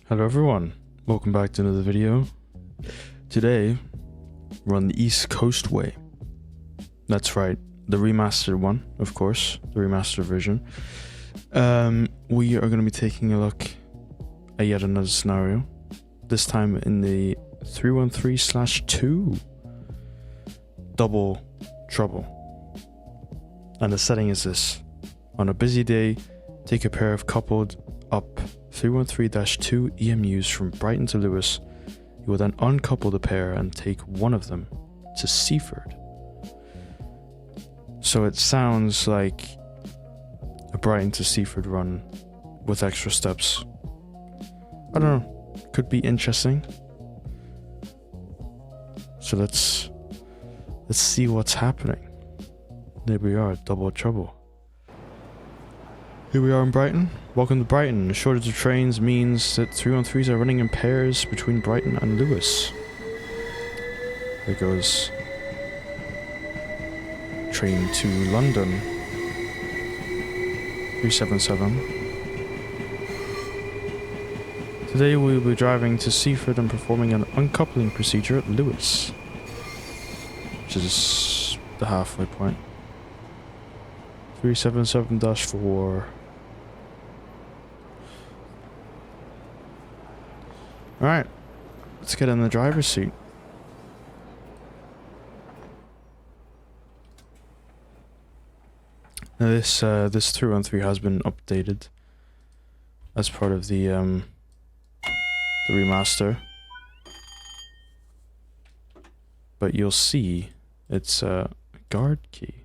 Hello everyone, welcome back to another video. Today, we're on the East Coastway. That's right, the remastered one, of course, the remastered version. We are going to be taking a look at yet another scenario, this time in the 313/2 Double Trouble. And the setting is this: on a busy day, take a pair of coupled up 313-2 EMUs from Brighton to Lewis. You will then uncouple the pair and take one of them to Seaford. So it sounds like a Brighton to Seaford run with extra steps. I don't know, could be interesting. So let's see what's happening. There we are, Double Trouble. Here we are in Brighton. Welcome to Brighton. The shortage of trains means that 313s are running in pairs between Brighton and Lewis. There goes train to London. 377. Today we will be driving to Seaford and performing an uncoupling procedure at Lewis, which is the halfway point. 377-4. Alright, let's get in the driver's seat. Now this 313 has been updated as part of the remaster. But you'll see it's a guard key.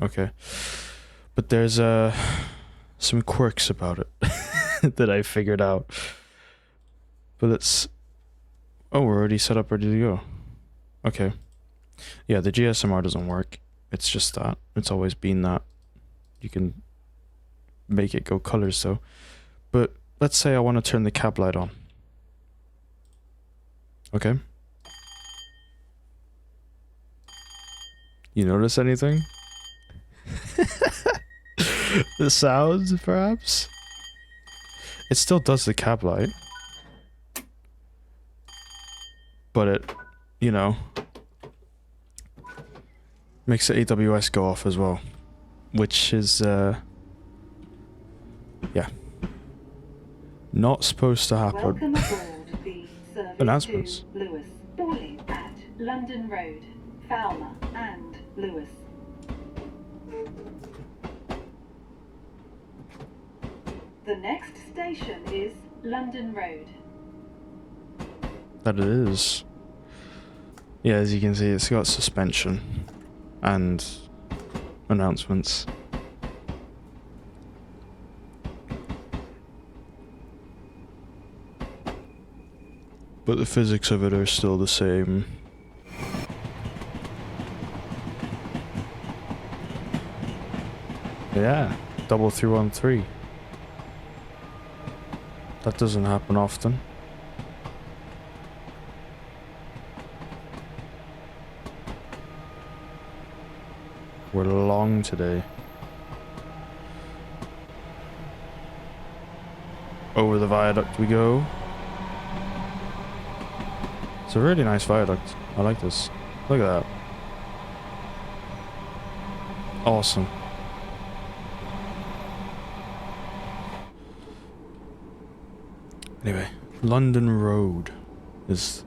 Okay. But there's some quirks about it that I figured out. But let's... Oh, we're already set up, ready to go. Okay. Yeah, the GSMR doesn't work. It's just that. It's always been that. You can make it go colors though. But let's say I want to turn the cab light on. Okay. You notice anything? The sounds, perhaps? It still does the cab light. But it, you know, makes the AWS go off as well. Which is, yeah. Not supposed to happen. Welcome aboard the service Announcements. to Lewis. Boarding at London Road, Falmer and Lewis. The next station is London Road. That it is. Yeah, as you can see, it's got suspension and announcements. But the physics of it are still the same. Yeah, 313. That doesn't happen often. We're long today. Over the viaduct we go. It's a really nice viaduct. I like this. Look at that. Awesome. Anyway, London Road is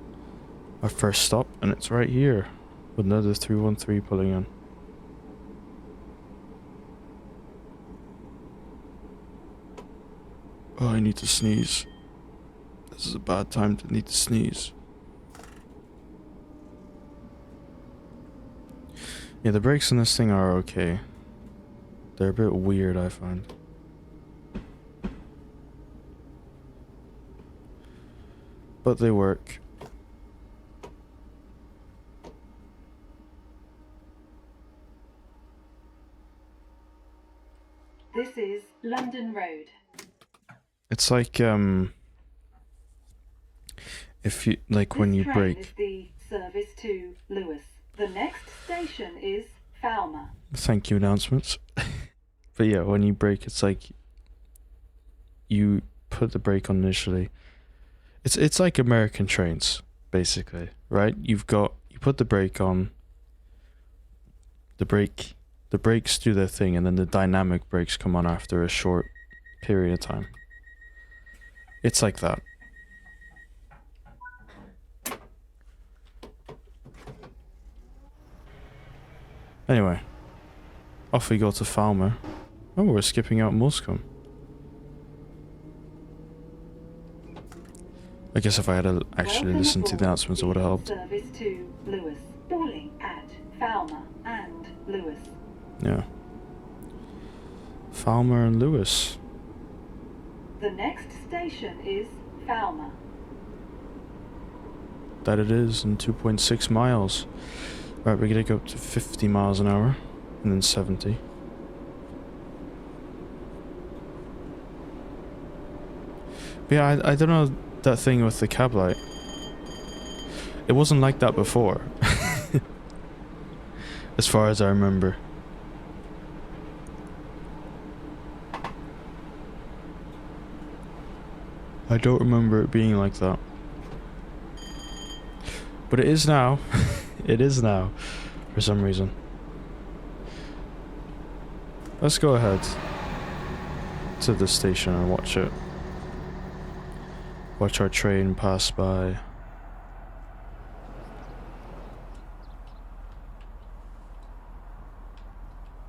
our first stop, and it's right here with another 313 pulling in. Oh, I need to sneeze. This is a bad time to need to sneeze. Yeah, the brakes on this thing are okay. They're a bit weird, I find. But they work. This is London Road. It's like if you when you brake. This train is the service to Lewis. The next station is Falmer. Thank you announcements. But yeah, when you brake, it's like you put the brake on initially. It's like American trains, basically, right? You put the brake on. The brakes do their thing, and then the dynamic brakes come on after a short period of time. It's like that. Anyway, off we go to Falmer. Oh, we're skipping out Muscombe. I guess if I had actually listened to the announcements, it would have helped. Service to Lewis. Boarding at Falmer and Lewis. Yeah. Falmer and Lewis. The next station is Falmer. That it is, in 2.6 miles. Right, we're gonna go up to 50 miles an hour, and then 70. But yeah, I don't know that thing with the cab light. It wasn't like that before. As far as I remember. I don't remember it being like that. But it is now. It is now. For some reason. Let's go ahead to the station and watch it. Watch our train pass by.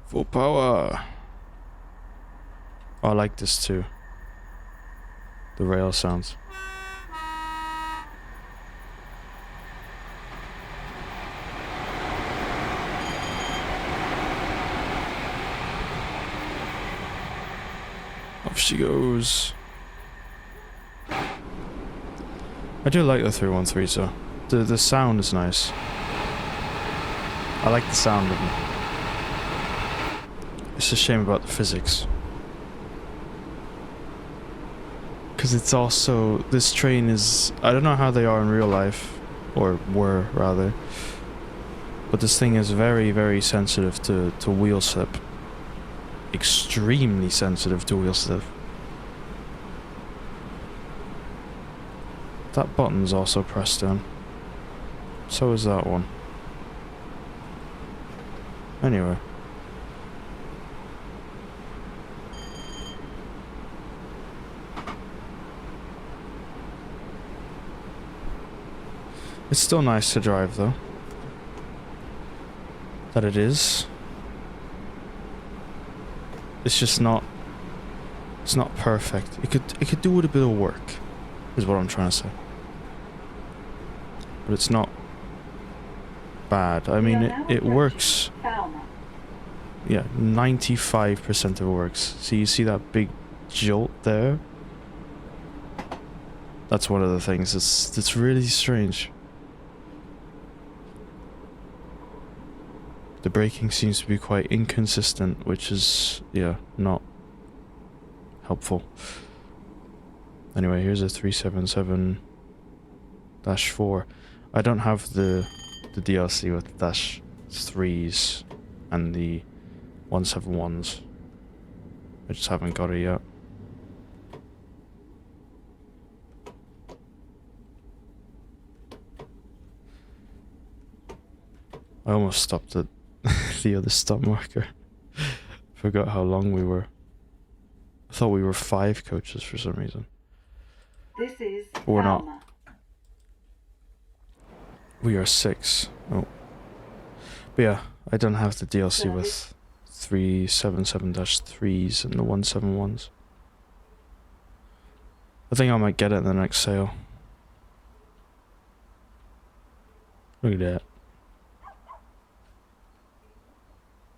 Full power. Oh, I like this too. The rail sounds. Off she goes. I do like the 313, so the sound is nice. I like the sound of them. It's a shame about the physics. Because it's also, this train is, I don't know how they are in real life, or were rather, but this thing is very, very sensitive to wheel slip. Extremely sensitive to wheel slip. That button's also pressed down. So is that one. Anyway. It's still nice to drive though. That it is. It's just not, it's not perfect. It could do with a bit of work, is what I'm trying to say. But it's not bad. I mean, it works. Yeah, 95% of it works. So you see that big jolt there? That's one of the things that's really strange. The braking seems to be quite inconsistent, which is, yeah, not helpful. Anyway, here's a 377-4. I don't have the DLC with dash 3s and the 171s. I just haven't got it yet. I almost stopped at the other stop marker. Forgot how long we were. I thought we were 5 coaches for some reason. This is But we're not. Falmer. We are 6. Oh. But yeah, I don't have the DLC with 377-3s and the 171s. I think I might get it in the next sale. Look at that.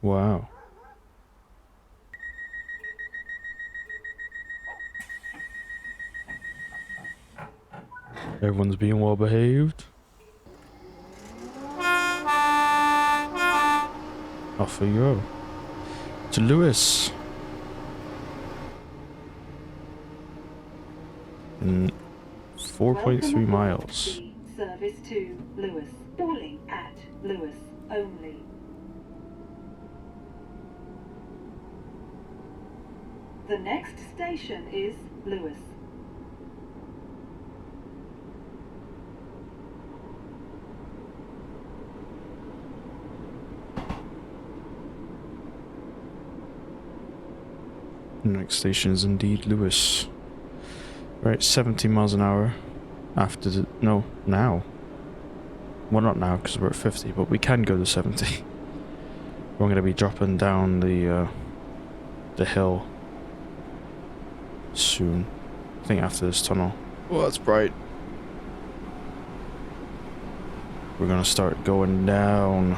Wow. Everyone's being well behaved. Off we go. To Lewis. In 4.3 miles. Service to Lewis. Boarding at Lewis only. The next station is Lewis. The next station is indeed Lewis. Right, 70 miles an hour after the... No, now. Well, not now, because we're at 50, but we can go to 70. We're going to be dropping down the hill soon. I think after this tunnel. Oh, that's bright. We're going to start going down.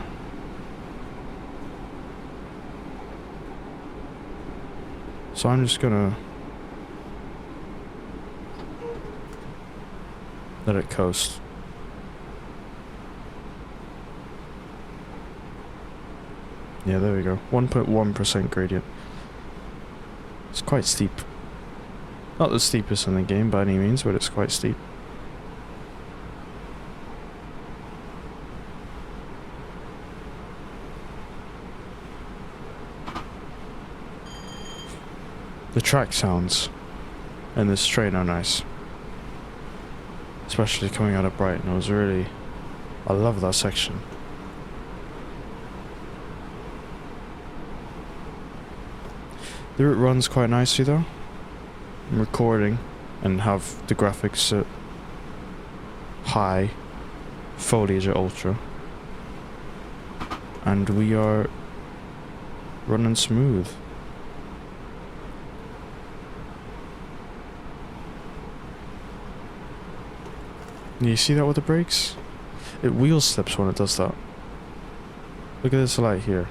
So I'm just gonna let it coast. Yeah, there we go. 1.1% gradient. It's quite steep. Not the steepest in the game by any means, but it's quite steep. The track sounds in this train are nice. Especially coming out of Brighton. It was really... I love that section. The route runs quite nicely though. I'm recording and have the graphics at high, foliage at ultra. And we are running smooth. You see that with the brakes? It wheel slips when it does that. Look at this light here.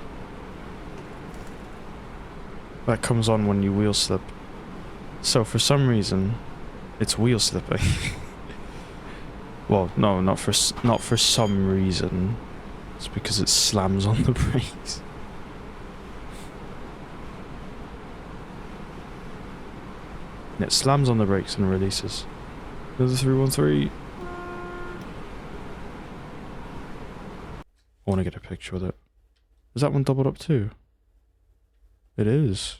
That comes on when you wheel slip. So for some reason, it's wheel slipping. Well, no, not for some reason. It's because it slams on the brakes. It slams on the brakes and releases. Another 313. I want to get a picture with it. Is that one doubled up too? It is.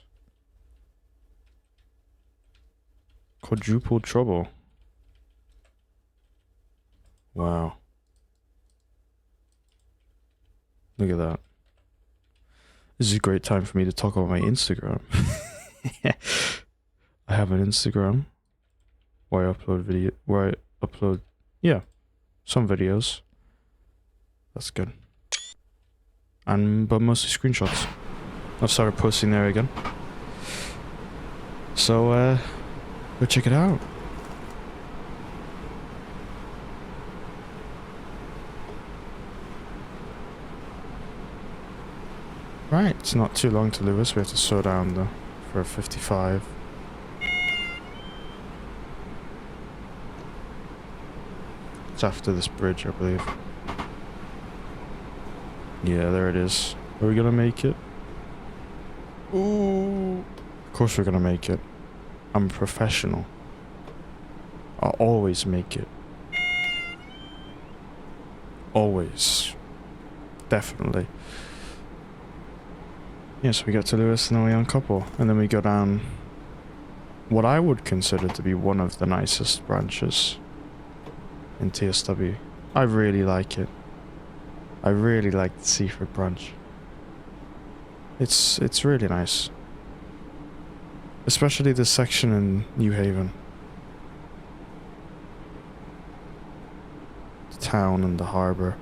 Quadruple trouble. Wow. Look at that. This is a great time for me to talk about my Instagram. I have an Instagram where I upload yeah, some videos. That's good. But mostly screenshots. I've started posting there again. So, go check it out. Right, it's not too long to Lewis. We have to slow down though for 55. It's after this bridge, I believe. Yeah, there it is. Are we gonna make it? Ooh. Of course we're gonna make it. I'm a professional. I'll always make it. Always. Definitely. Yeah, so we get to Lewis and then we uncouple. And then we go down what I would consider to be one of the nicest branches in TSW. I really like it. I really like the Seaford branch. It's really nice. Especially the section in New Haven. The town and the harbour.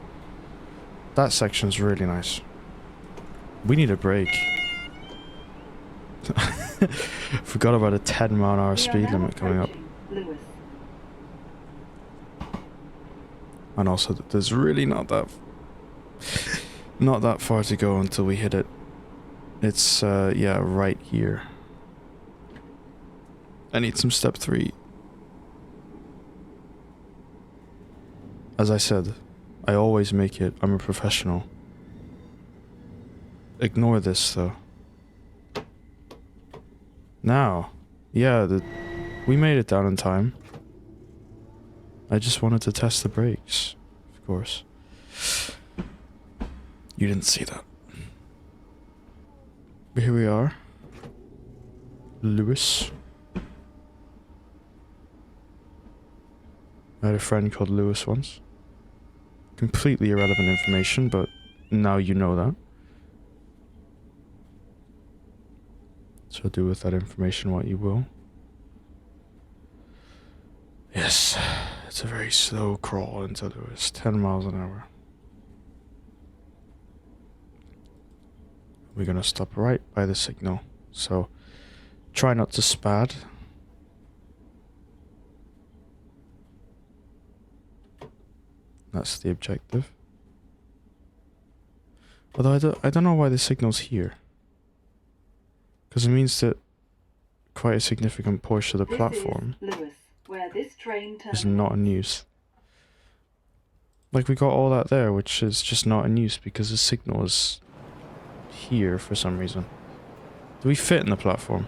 That section's really nice. We need a break. Forgot about a 10-mile-an-hour speed limit coming up. Lewis. And also that there's really not that far to go until we hit it. It's yeah, right here. I need some step 3. As I said, I always make it. I'm a professional. Ignore this though. Now, yeah, we made it down in time. I just wanted to test the brakes, of course. You didn't see that. But here we are. Lewis. I had a friend called Lewis once. Completely irrelevant information, but now you know that. So do with that information what you will. Yes, it's a very slow crawl into Lewis, 10 miles an hour. We're gonna stop right by the signal, so try not to spad. That's the objective. Although I don't know why the signal's here. Because it means that quite a significant portion of the platform is Lewis, where this train is not in use. Like we got all that there, which is just not in use because the signal is here for some reason. Do we fit in the platform?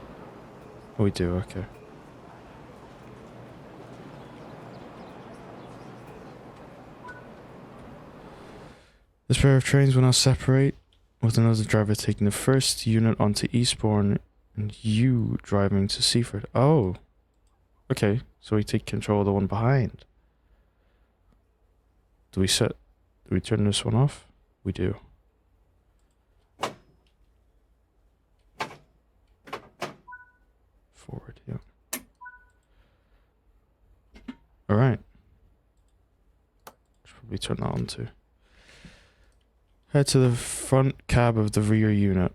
Oh, we do, okay. This pair of trains will now separate, with another driver taking the first unit onto Eastbourne and you driving to Seaford. Oh. Okay, so we take control of the one behind. Do we turn this one off? We do. Forward, yeah. Alright. Should probably turn that on too. Head to the front cab of the rear unit.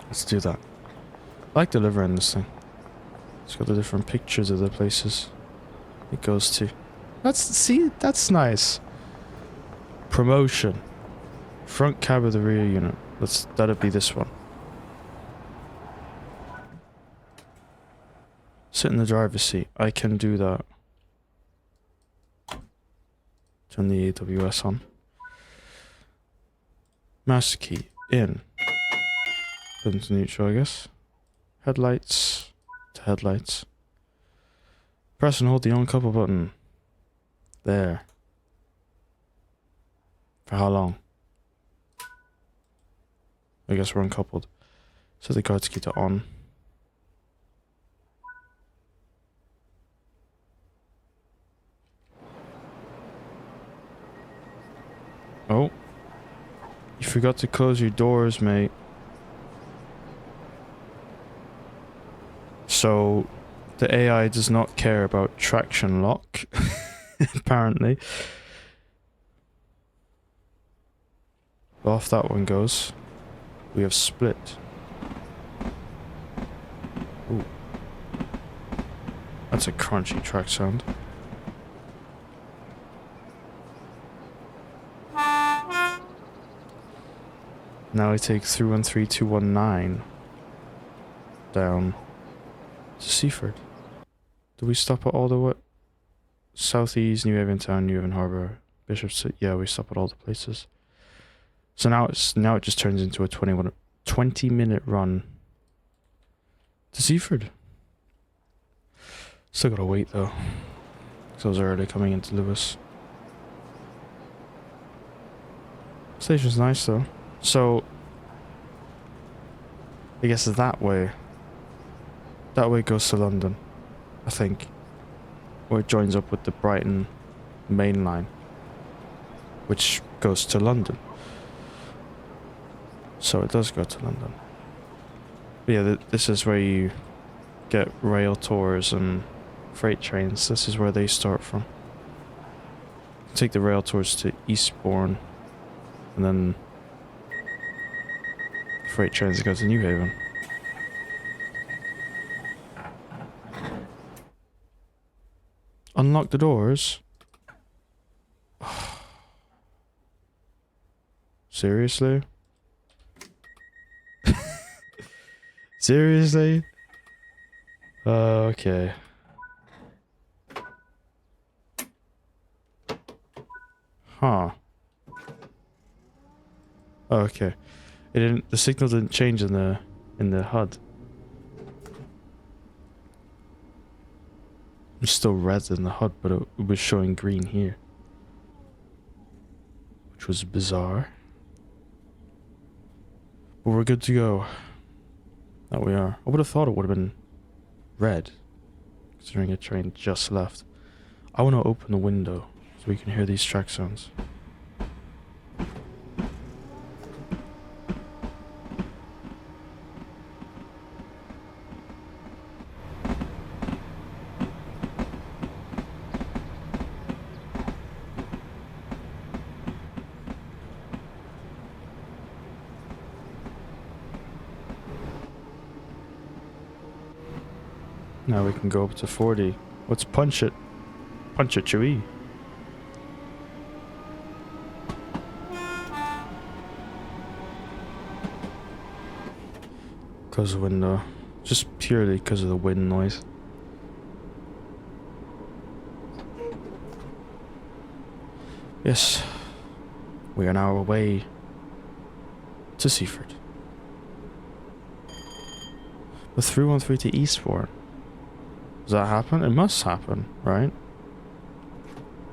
Let's do that. I like delivering this thing. It's got the different pictures of the places it goes to. That's nice. Promotion. Front cab of the rear unit. That'll be this one. Sit in the driver's seat. I can do that. Turn the AWS on. Master key. In. Put into neutral, I guess. Headlights. To headlights. Press and hold the uncouple button. There. For how long? I guess we're uncoupled. Set the guards key to on. Oh. You forgot to close your doors, mate. So, the AI does not care about traction lock, apparently. Off that one goes. We have split. Ooh. That's a crunchy track sound. Now we take 313219 down to Seaford. Do we stop at all the what? Southeast, New Haven Town, New Haven Harbour, Bishop's. Yeah, we stop at all the places. So now it just turns into a 20-minute run to Seaford. Still gotta wait though, because I was already coming into Lewis. Station's nice though. So I guess that way goes to London, I think, or it joins up with the Brighton main line, which goes to London. So it does go to London. But yeah, this is where you get rail tours and freight trains. This is where they start from. Take the rail tours to Eastbourne, and then freight trains that go to New Haven. Unlock the doors? Seriously? Seriously? Okay. Huh. Okay. The signal didn't change in the HUD. It's still red in the HUD, but it was showing green here. which was bizarre. But we're good to go. That we are. I would have thought it would have been red, considering a train just left. I want to open the window so we can hear these track sounds. Now we can go up to 40. Let's punch it. Punch it, Chewie. Close the window. Just purely because of the wind noise. Yes. We are now away to Seaford. The 313 to Eastbourne. Does that happen? It must happen, right?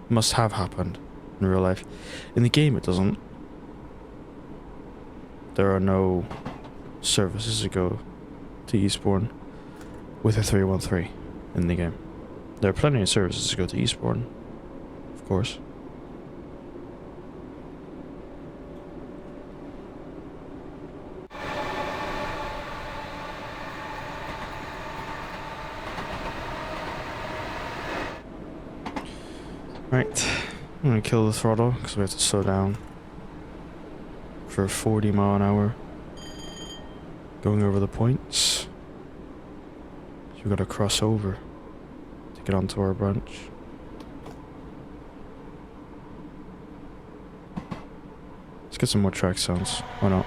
Must have happened in real life. In the game, it doesn't. There are no services that go to Eastbourne with a 313 in the game. There are plenty of services that go to Eastbourne, of course. Right, I'm gonna kill the throttle because we have to slow down for 40 mile an hour. Going over the points. So we gotta cross over to get onto our branch. Let's get some more track sounds. Why not?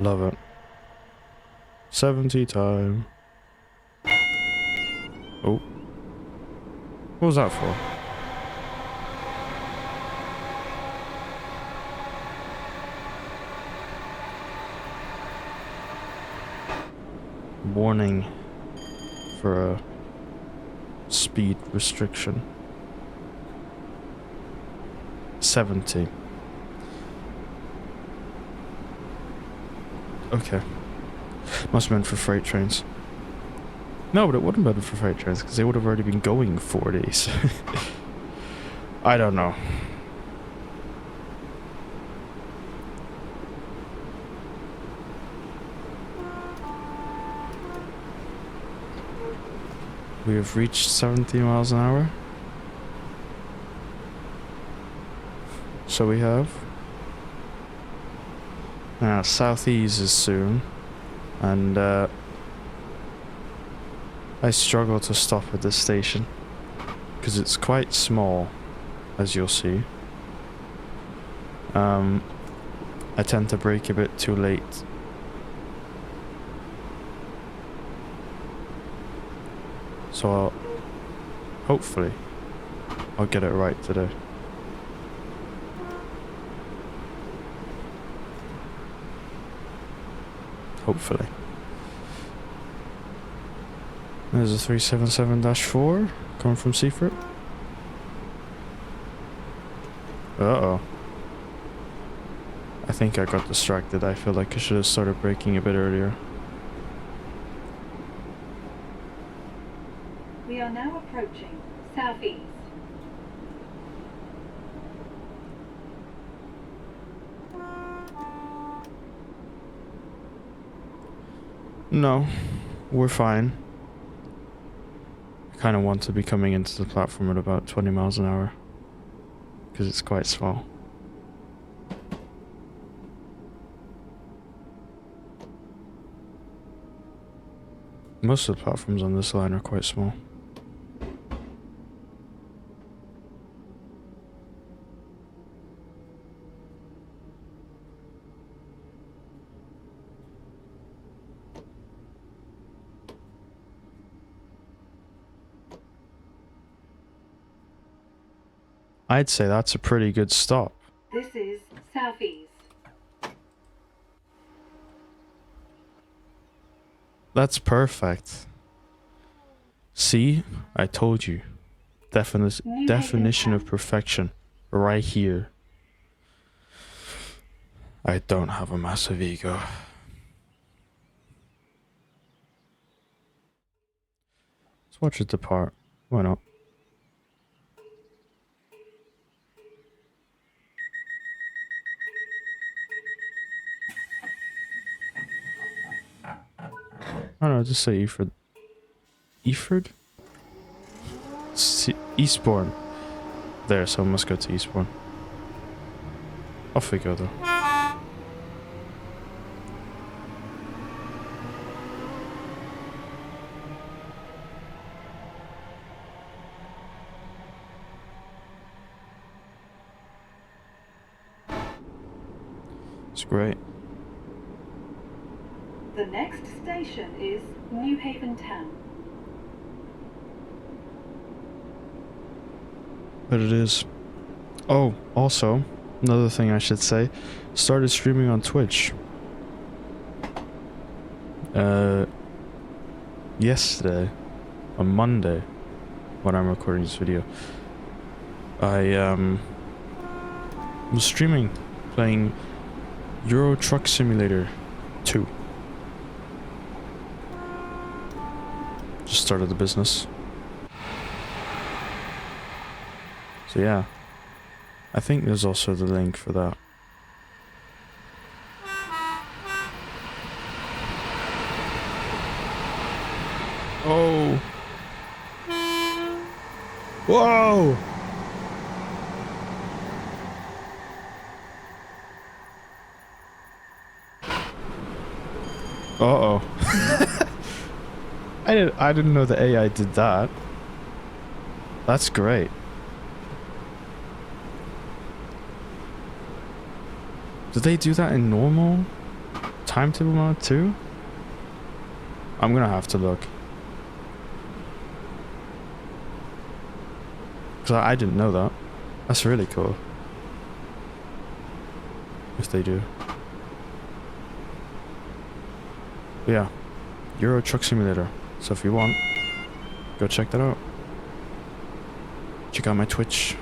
Love it. 70 time. Oh. What was that for? Warning for a speed restriction. 70. Okay. Must have been for freight trains. No, but it wouldn't have been for freight trains because they would have already been going 40. So I don't know. We have reached 70 miles an hour. So we have. Now, southeast is soon. And, I struggle to stop at this station. Because it's quite small, as you'll see. I tend to brake a bit too late. So hopefully I'll get it right today. Hopefully. There's a 377-4 coming from Seaford. Uh-oh. I think I got distracted. I feel like I should have started braking a bit earlier. We are now approaching southeast. No, we're fine. I kind of want to be coming into the platform at about 20 miles an hour. Because it's quite small. Most of the platforms on this line are quite small. I'd say that's a pretty good stop. This is southeast. That's perfect. See? I told you. Definition of perfection. Right here. I don't have a massive ego. Let's watch it depart. Why not? I don't know, just say Eford. Eford? Eastbourne. There, so I must go to Eastbourne. Off we go though. It's great. The next station is New Haven Town. But it is. Oh, also, another thing I should say. Started streaming on Twitch. Yesterday. On Monday. When I'm recording this video. I, was streaming. Playing Euro Truck Simulator 2. Just started the business. So yeah, I think there's also the link for that. Oh! Whoa! Uh-oh. I didn't know the AI did that. That's great. Do they do that in normal timetable mode too? I'm gonna have to look. Cause I didn't know that. That's really cool. If they do. But yeah. Euro Truck Simulator. So if you want, go check that out. Check out my Twitch.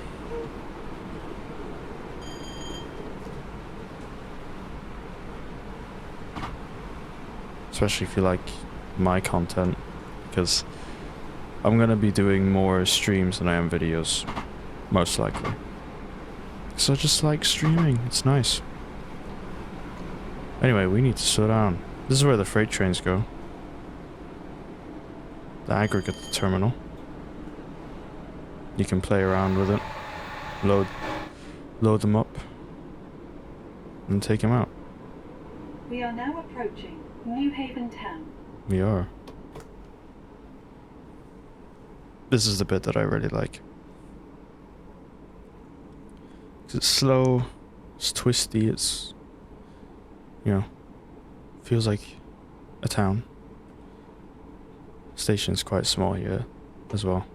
Especially if you like my content, because I'm gonna be doing more streams than I am videos, most likely. So I just like streaming, it's nice. Anyway, we need to slow down. This is where the freight trains go. The aggregate terminal. You can play around with it. Load them up. And take them out. We are now approaching New Haven Town. We are. This is the bit that I really like. It's slow, it's twisty, it's, you know, feels like a town. Station's quite small here as well.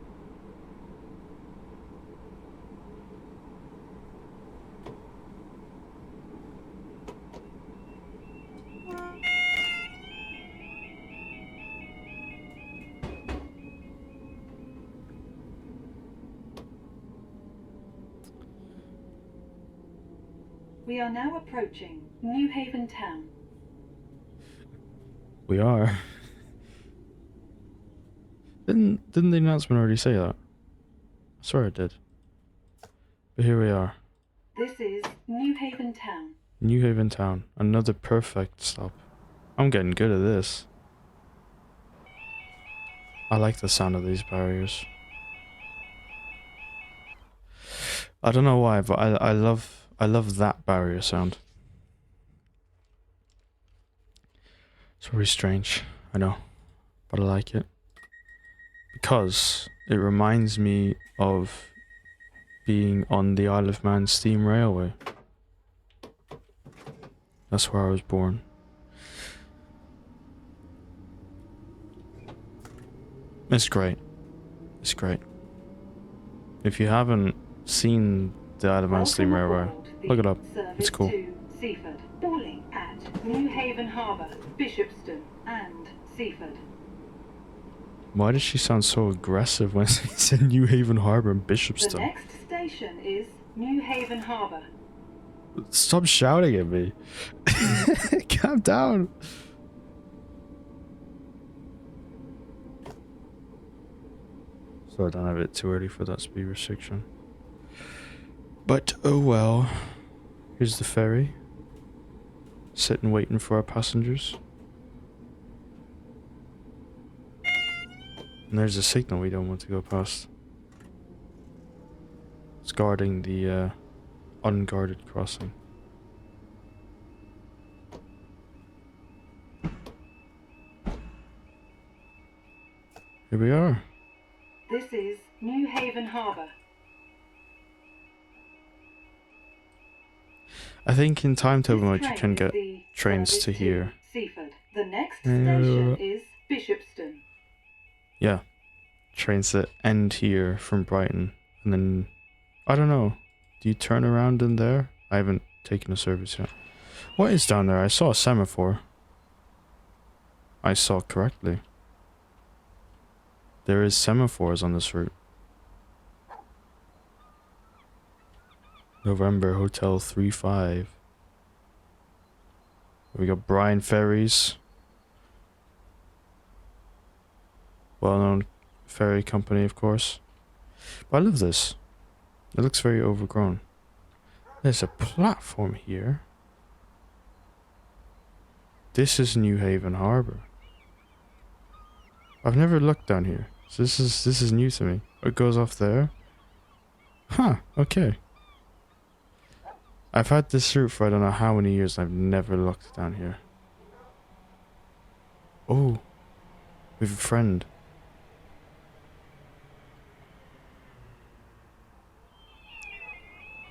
We are now approaching New Haven Town. We are. Didn't the announcement already say that? I swear it did. But here we are. This is New Haven Town. New Haven Town. Another perfect stop. I'm getting good at this. I like the sound of these barriers. I don't know why, but I love that barrier sound. It's very strange, I know, but I like it. Because it reminds me of being on the Isle of Man steam railway. That's where I was born. It's great. It's great. If you haven't seen the Isle of Man steam railway, look it up. It's cool. To Seaford, calling at New Haven Harbour, Bishopston and Seaford. Why does she sound so aggressive when she said New Haven Harbour and The Bishopstown? next station is New Haven Harbour. Stop shouting at me. Calm down. Slow down a bit too early for that speed restriction. But oh well. Here's the ferry. Sitting waiting for our passengers. And there's a signal we don't want to go past. It's guarding the unguarded crossing. Here we are. This is New Haven Harbour. I think in timetable This mode you train can is get the trains service to here. Seaford. The next station is Bishopston. Yeah. Trains that end here from Brighton. And then, I don't know. Do you turn around in there? I haven't taken a service yet. What is down there? I saw a semaphore. I saw correctly. There is semaphores on this route. November Hotel 35. We got Brian Ferries. Well-known ferry company, of course. But I love this. It looks very overgrown. There's a platform here. This is New Haven Harbour. I've never looked down here. So this is new to me. It goes off there. Huh, okay. I've had this route for I don't know how many years and I've never looked down here. Oh. We have a friend.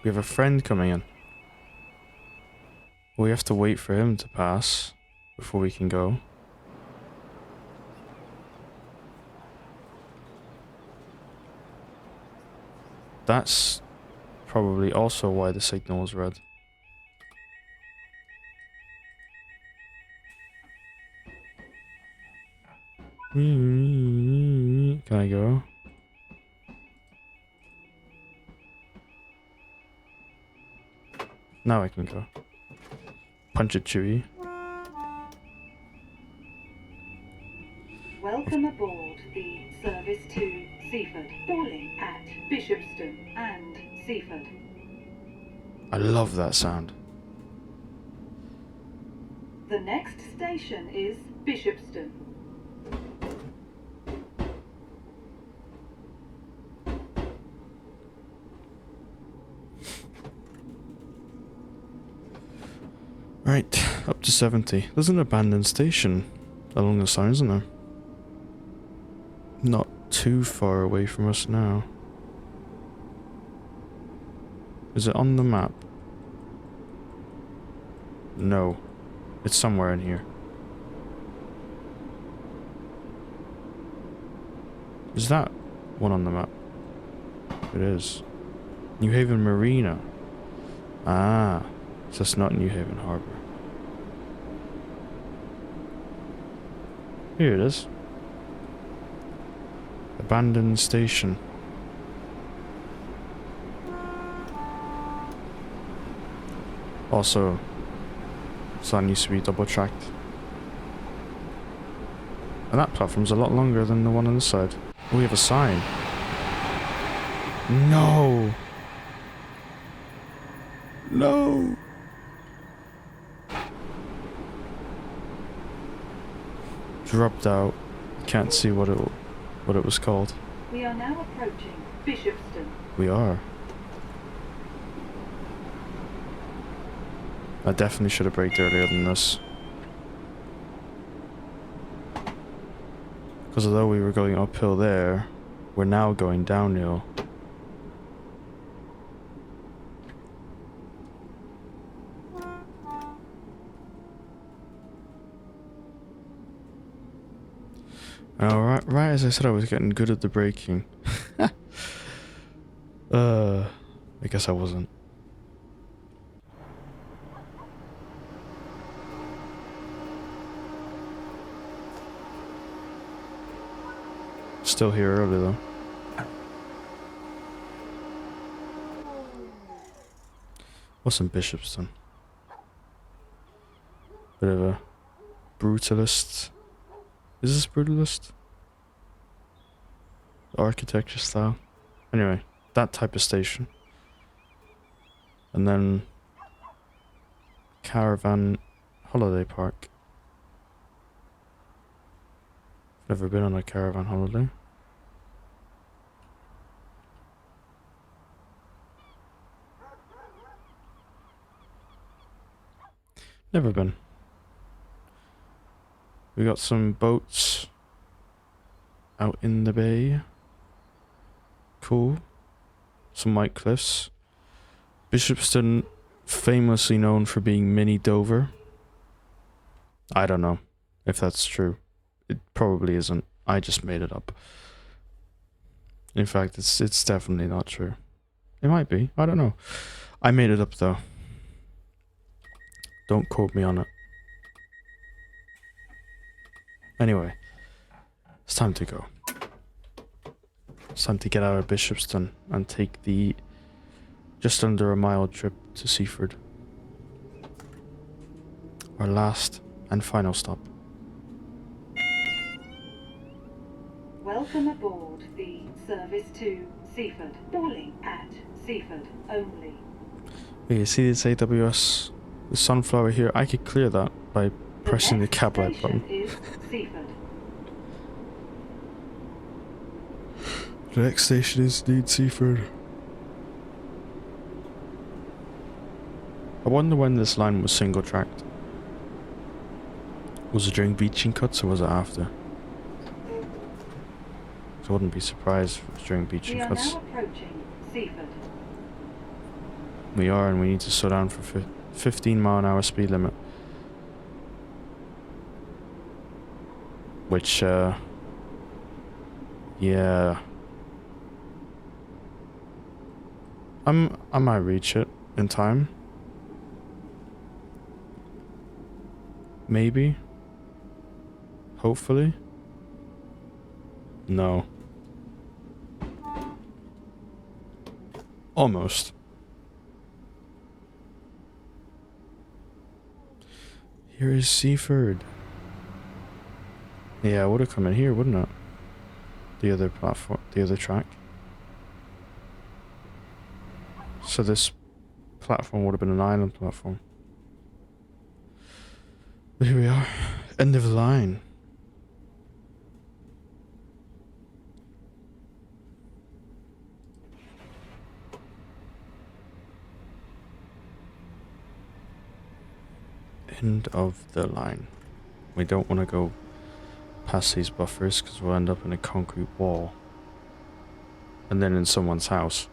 We have a friend coming in. We have to wait for him to pass before we can go. That's probably also why the signal is red. Can I go? Now I can go. Punch it, Chewie. Welcome aboard the service to Seaford, calling at Bishopston and Seaford. I love that sound. The next station is Bishopston. Right, up to 70. There's an abandoned station along the side, isn't there? Not too far away from us now. Is it on the map? No. It's somewhere in here. Is that one on the map? It is. New Haven Marina. Ah. So it's not New Haven Harbour. Here it is. Abandoned station. Also, Sun used to be double tracked. And that platform's a lot longer than the one on this side. Oh, we have a sign. No! No! Dropped out. Can't see what it was called. We are now approaching Bishopston. We are. I definitely should have braked earlier than this. Because although we were going uphill there, we're now going downhill. Alright, right as I said I was getting good at the braking. I guess I wasn't. Still here early though. What's in Bishopston? Bit of a brutalist. Is this brutalist? Architecture style. Anyway, that type of station. And then Caravan Holiday Park. Never been on a caravan holiday. Never been. We got some boats out in the bay. Cool. Some white cliffs. Bishopston, famously known for being mini Dover. I don't know if that's true. It probably isn't. I just made it up. In fact, it's definitely not true. It might be. I don't know. I made it up though. Don't quote me on it. Anyway, it's time to go. It's time to get out of Bishopston and take the just under a mile trip to Seaford. Our last and final stop. Welcome aboard the service to Seaford. Boarding at Seaford only. Okay, you see this AWS, the sunflower here? I could clear that by pressing the cab light button. Is Seaford. The next station is indeed Seaford. I wonder when this line was single tracked. Was it during beaching cuts or was it after? I wouldn't be surprised if it was during beaching cuts. We are now approaching Seaford. We are, and we need to slow down for 15-mile-an-hour speed limit. Which, yeah. I might reach it in time. Maybe. Hopefully. No. Almost. Here is Seaford. Yeah, I would have come in here, wouldn't it? The other platform, the other track. So this platform would have been an island platform. But here we are. End of the line. End of the line. We don't want to go past these buffers because we'll end up in a concrete wall. And then in someone's house.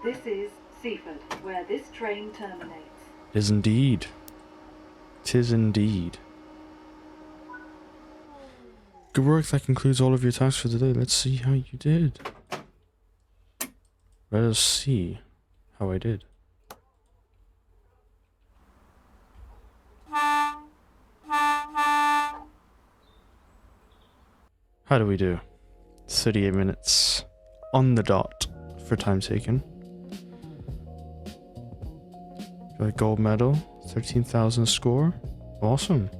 This is Seaford, where this train terminates. Is indeed. 'Tis indeed. Good work, that concludes all of your tasks for today. Let's see how you did. Let us see how I did. How do we do? 38 minutes on the dot for time taken. Got a gold medal, 13,000 score. Awesome.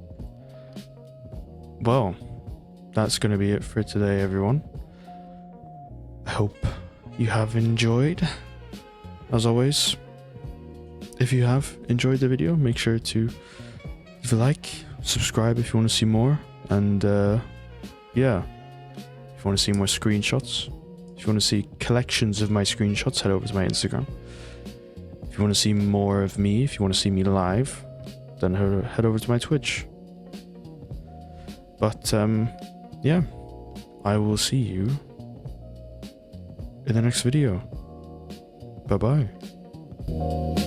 Well, that's going to be it for today, everyone. I hope you have enjoyed. As always, if you have enjoyed the video, make sure to leave a like, subscribe if you want to see more, and yeah, if you want to see more screenshots, if you want to see collections of my screenshots, head over to my Instagram. If you want to see more of me, if you want to see me live, then head over to my Twitch. But yeah, I will see you in the next video. Bye bye.